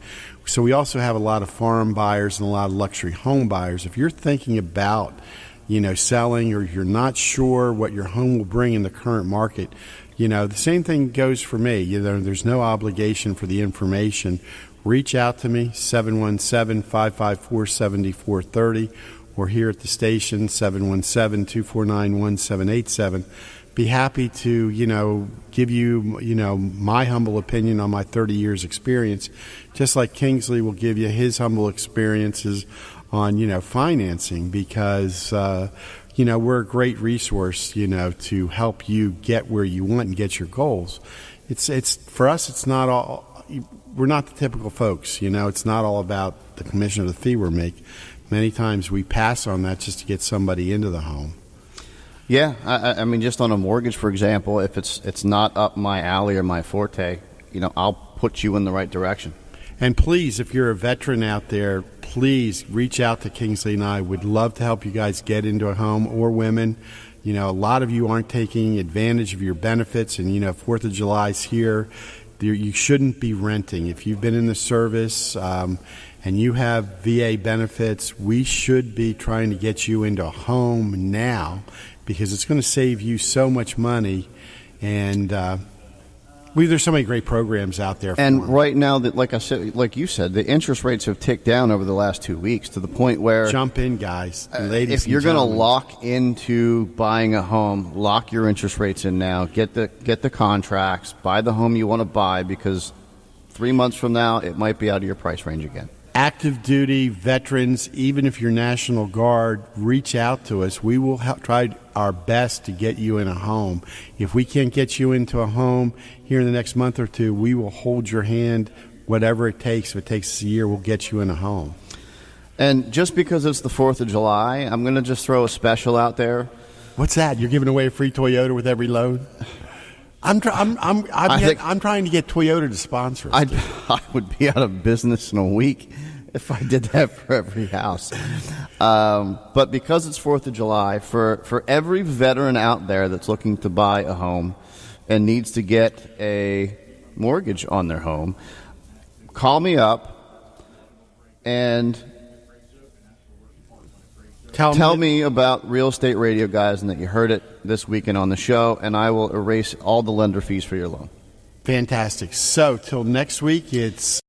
So we also have a lot of farm buyers and a lot of luxury home buyers. If you're thinking about, selling, or you're not sure what your home will bring in the current market, the same thing goes for me. There's no obligation for the information. Reach out to me, 717-554-7430, or here at the station, 717-249-1787. Be happy to, give you, my humble opinion on my 30 years experience, just like Kingsley will give you his humble experiences on, financing, because, we're a great resource, to help you get where you want and get your goals. It's for us, it's not all, we're not the typical folks, it's not all about the commission or the fee we make. Many times we pass on that just to get somebody into the home. Yeah, I mean, just on a mortgage, for example, if it's not up my alley or my forte, I'll put you in the right direction. And please, if you're a veteran out there, please reach out to Kingsley and I. We'd love to help you guys get into a home, or women. A lot of you aren't taking advantage of your benefits, and 4th of July is here. You shouldn't be renting. If you've been in the service and you have VA benefits, we should be trying to get you into a home now, because it's going to save you so much money. And there's so many great programs out there. And right now, that, like you said, the interest rates have ticked down over the last 2 weeks to the point where... Jump in, guys. Ladies, if you're going to lock into buying a home, lock your interest rates in now. Get the contracts. Buy the home you want to buy, because 3 months from now, it might be out of your price range again. Active duty veterans, even if you're National Guard, reach out to us. We will try our best to get you in a home. If we can't get you into a home here in the next month or two, we will hold your hand, whatever it takes. If it takes a year, we'll get you in a home. And just because it's the 4th of July, I'm going to just throw a special out there. What's that? You're giving away a free Toyota with every loan? I'm trying to get Toyota to sponsor us. I would be out of business in a week if I did that for every house. But because it's 4th of July, for every veteran out there that's looking to buy a home, and needs to get a mortgage on their home, call me up and tell me about Real Estate Radio Guys and that you heard it this weekend on the show, and I will erase all the lender fees for your loan. Fantastic. So, till next week, it's